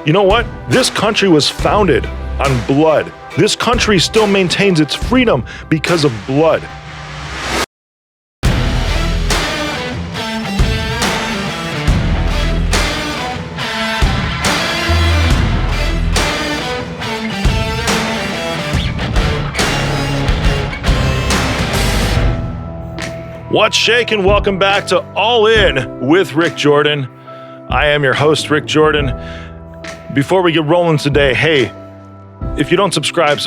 You know what? This country was founded on blood. This country still maintains its freedom because of blood. What's shaking? Welcome back to All In with Rick Jordan. I am your host, Rick Jordan. Before we get rolling today, hey, if you don't subscribe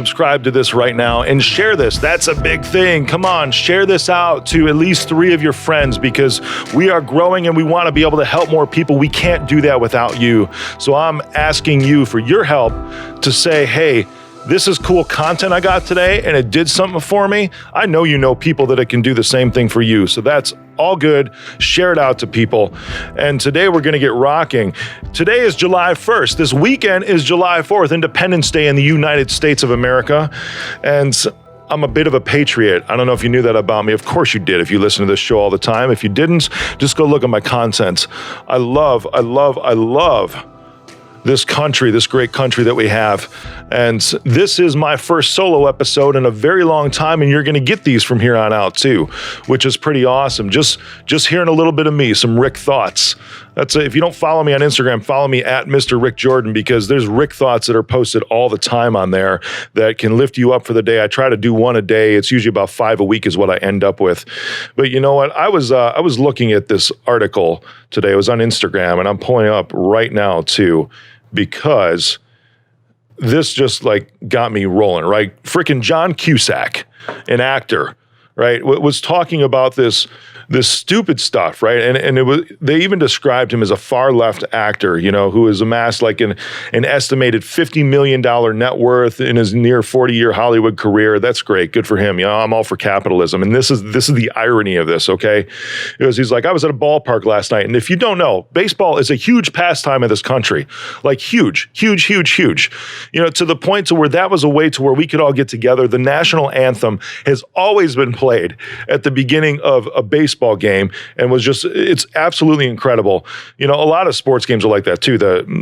to this right now and share this. That's a big thing. Come on, share this out to at least 3 of your friends because we are growing and we want to be able to help more people. We can't do that without you. So I'm asking you for your help to say, hey, this is cool content I got today and it did something for me. I know you know people that it can do the same thing for you. So that's all good. Share it out to people. And today we're going to get rocking. Today is July 1st. This weekend is July 4th, Independence Day in the United States of America. And I'm a bit of a patriot. I don't know if you knew that about me. Of course you did if you listen to this show all the time. If you didn't, just go look at my content. I love this country, this great country that we have. And this is my first solo episode in a very long time, and you're going to get these from here on out too, which is pretty awesome. Just hearing a little bit of me, some Rick thoughts. That's it. If you don't follow me on Instagram, follow me at Mr. Rick Jordan because there's Rick thoughts that are posted all the time on there that can lift you up for the day. I try to do 1 a day. It's usually about 5 a week is what I end up with. But you know what? I was looking at this article today. It was on Instagram, and I'm pulling it up right now too, because this just like got me rolling, right? Freaking John Cusack, an actor, right, was talking about this stupid stuff, right? And it was, they even described him as a far left actor, you know, who has amassed like an estimated $50 million net worth in his near 40-year Hollywood career. That's great. Good for him. You know, I'm all for capitalism. And this is the irony of this, okay? Because he's like, I was at a ballpark last night. And if you don't know, baseball is a huge pastime in this country. Like huge. You know, to the point to where that was a way to where we could all get together. The national anthem has always been played at the beginning of a baseball game and was just, it's absolutely incredible. You know, a lot of sports games are like that too.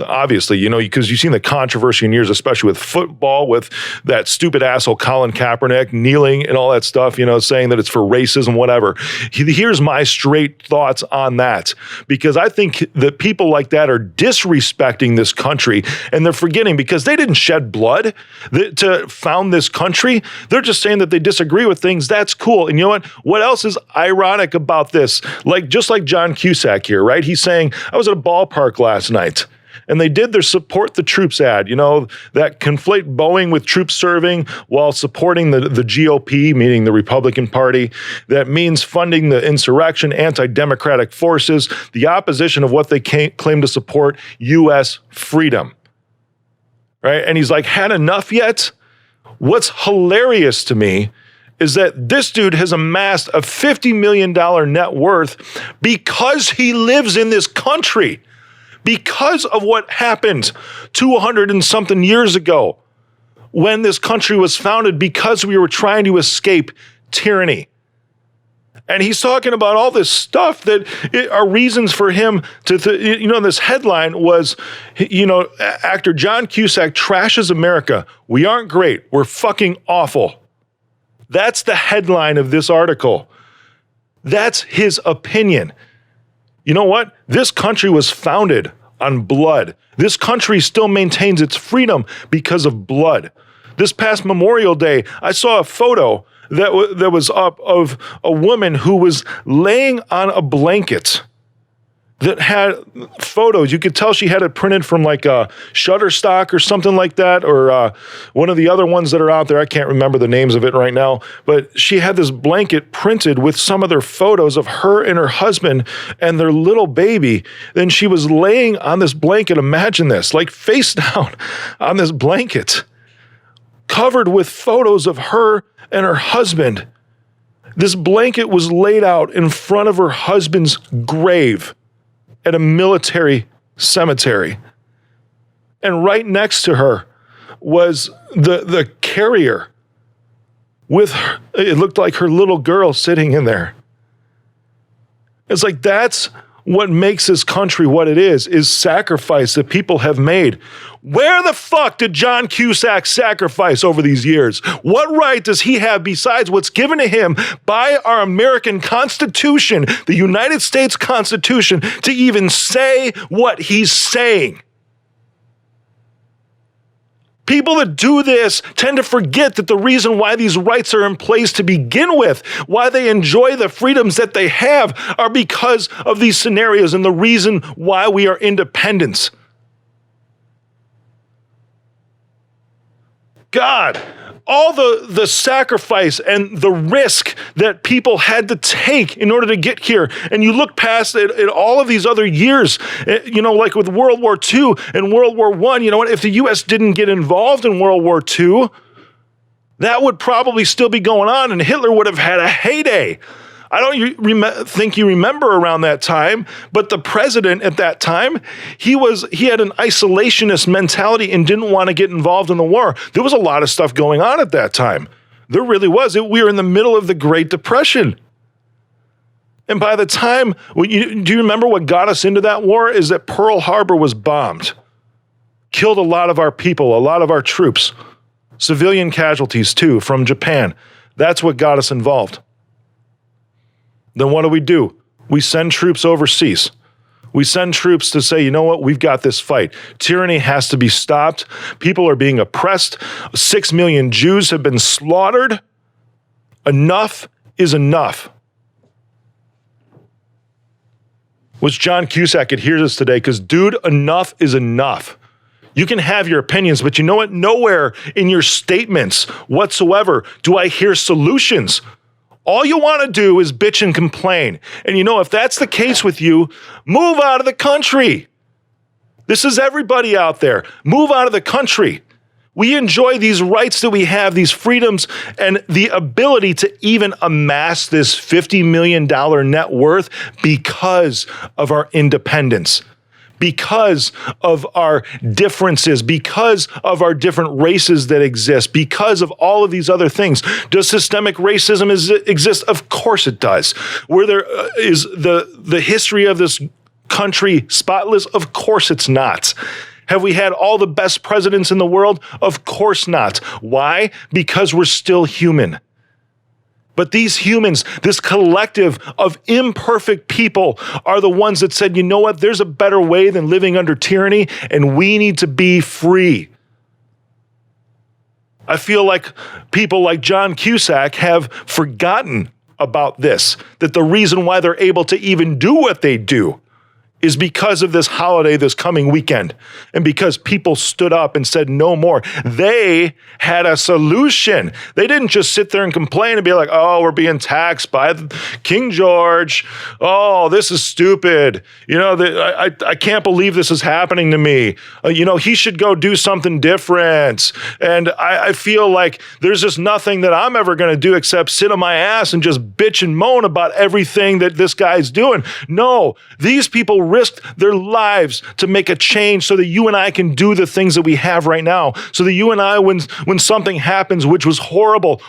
Obviously, you know, because you've seen the controversy in years, especially with football, with that stupid asshole Colin Kaepernick kneeling and all that stuff, you know, saying that it's for racism, whatever. Here's my straight thoughts on that, because I think that people like that are disrespecting this country and they're forgetting because they didn't shed blood to found this country. They're just saying that they disagree with things. That's cool. And you know what? What else is ironic about this? Like, just like John Cusack here, right? He's saying, I was at a ballpark last night and they did their support the troops ad, you know, that conflate Boeing with troops serving while supporting the GOP, meaning the Republican Party. That means funding the insurrection, anti-democratic forces, the opposition of what they claim to support, U.S. freedom, right? And he's like, had enough yet? What's hilarious to me is that this dude has amassed a $50 million net worth because he lives in this country, because of what happened 200 and something years ago when this country was founded, because we were trying to escape tyranny. And he's talking about all this stuff that are reasons for him to, you know, this headline was, you know, actor John Cusack Trashes America. We aren't great. We're fucking awful. That's the headline of this article. That's his opinion. You know what? This country was founded on blood. This country still maintains its freedom because of blood. This past Memorial Day, I saw a photo that was up of a woman who was laying on a blanket that had photos. You could tell she had it printed from like a Shutterstock or something like that, or one of the other ones that are out there. I can't remember the names of it right now, but she had this blanket printed with some of their photos of her and her husband and their little baby. Then she was laying on this blanket. Imagine this, like face down on this blanket, covered with photos of her and her husband. This blanket was laid out in front of her husband's grave at a military cemetery. And right next to her was the carrier with her, it looked like her little girl sitting in there. It's like, that's what makes this country what it is sacrifice that people have made. Where the fuck did John Cusack sacrifice over these years? What right does he have besides what's given to him by our American Constitution, the United States Constitution, to even say what he's saying? People that do this tend to forget that the reason why these rights are in place to begin with, why they enjoy the freedoms that they have, are because of these scenarios and the reason why we are independent. God, all the sacrifice and the risk that people had to take in order to get here. And you look past it at all of these other years, like with World War II and World War I, you know what? If the U.S. didn't get involved in World War II, that would probably still be going on and Hitler would have had a heyday. I don't think you remember around that time, but the president at that time, he had an isolationist mentality and didn't want to get involved in the war. There was a lot of stuff going on at that time. There really was. We were in the middle of the Great Depression. And by the time, do you remember what got us into that war? Is that Pearl Harbor was bombed. Killed a lot of our people, a lot of our troops. Civilian casualties too, from Japan. That's what got us involved. Then what do? We send troops overseas. We send troops to say, you know what, we've got this fight. Tyranny has to be stopped. People are being oppressed. 6 million Jews have been slaughtered. Enough is enough. Which John Cusack could hear this today, because dude, enough is enough. You can have your opinions, but you know what? Nowhere in your statements whatsoever do I hear solutions. All you want to do is bitch and complain. And if that's the case with you, move out of the country. This is everybody out there. Move out of the country. We enjoy these rights that we have, these freedoms, and the ability to even amass this $50 million net worth because of our independence. Because of our differences, because of our different races that exist, because of all of these other things. Does systemic racism exist? Of course it does. Where there is the history of this country spotless? Of course it's not. Have we had all the best presidents in the world? Of course not. Why? Because we're still human. But these humans, this collective of imperfect people, are the ones that said, you know what, there's a better way than living under tyranny, and we need to be free. I feel like people like John Cusack have forgotten about this, that the reason why they're able to even do what they do is because of this holiday this coming weekend, and because people stood up and said no more. They had a solution. They didn't just sit there and complain and be like, oh, we're being taxed by King George. Oh, this is stupid. I can't believe this is happening to me. He should go do something different. And I feel like there's just nothing that I'm ever going to do except sit on my ass and just bitch and moan about everything that this guy's doing. No, these people risked their lives to make a change so that you and I can do the things that we have right now. So that you and I, when something happens, which was horrible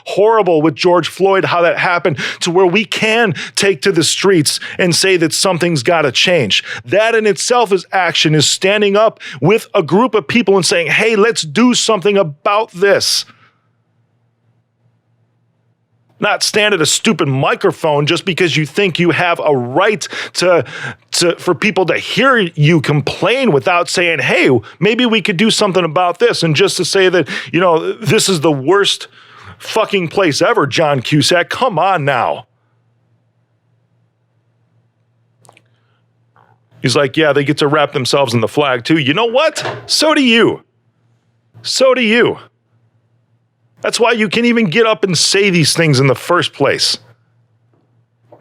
with George Floyd, how that happened, to where we can take to the streets and say that something's got to change. That in itself is action, is standing up with a group of people and saying, hey, let's do something about this. Not stand at a stupid microphone just because you think you have a right for people to hear you complain without saying, hey, maybe we could do something about this. And just to say that, this is the worst fucking place ever, John Cusack. Come on now. He's like, yeah, they get to wrap themselves in the flag too. You know what? So do you. So do you. That's why you can even get up and say these things in the first place.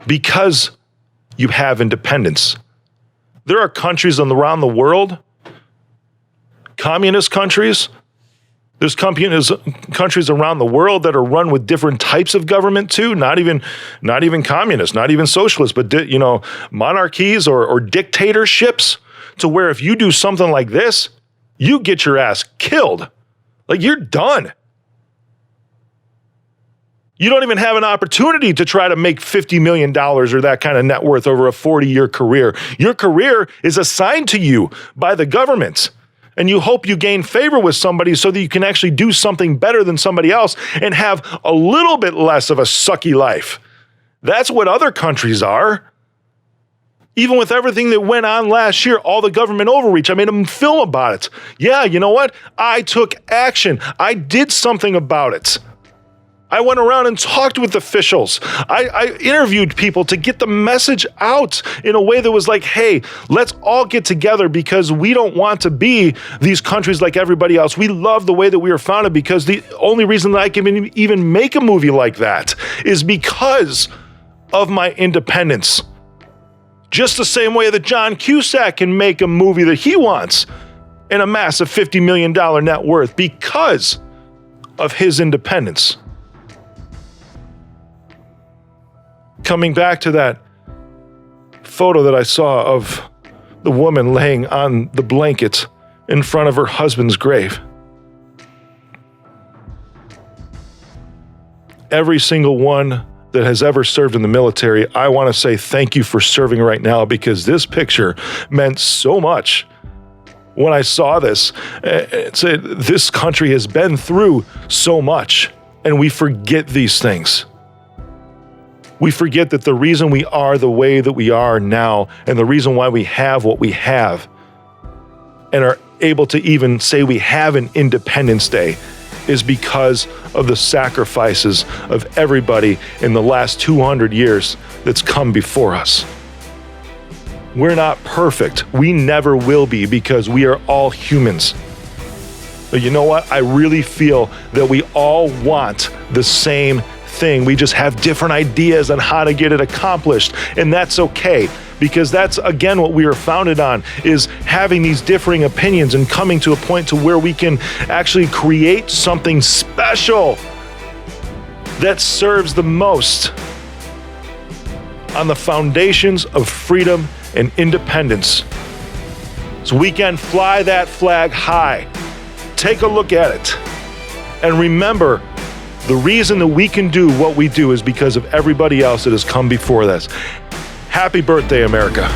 Because you have independence. There are countries around the world, communist countries. There's countries around the world that are run with different types of government too. Not even communist, not even socialist, but monarchies or dictatorships, to where if you do something like this, you get your ass killed. Like, you're done. You don't even have an opportunity to try to make $50 million or that kind of net worth over a 40-year career. Your career is assigned to you by the government. And you hope you gain favor with somebody so that you can actually do something better than somebody else and have a little bit less of a sucky life. That's what other countries are. Even with everything that went on last year, all the government overreach, I made a film about it. Yeah, you know what? I took action. I did something about it. I went around and talked with officials. I interviewed people to get the message out in a way that was like, hey, let's all get together because we don't want to be these countries like everybody else. We love the way that we were founded because the only reason that I can even make a movie like that is because of my independence. Just the same way that John Cusack can make a movie that he wants and amass a $50 million net worth because of his independence. Coming back to that photo that I saw of the woman laying on the blanket in front of her husband's grave. Every single one that has ever served in the military, I want to say thank you for serving right now because this picture meant so much. When I saw this, this country has been through so much, and we forget these things. We forget that the reason we are the way that we are now and the reason why we have what we have and are able to even say we have an Independence Day is because of the sacrifices of everybody in the last 200 years that's come before us. We're not perfect. We never will be because we are all humans. But you know what? I really feel that we all want the same thing. We just have different ideas on how to get it accomplished, and that's okay because that's again what we are founded on, is having these differing opinions and coming to a point to where we can actually create something special that serves the most on the foundations of freedom and independence. So we can fly that flag high. Take a look at it and remember, the reason that we can do what we do is because of everybody else that has come before us. Happy birthday, America.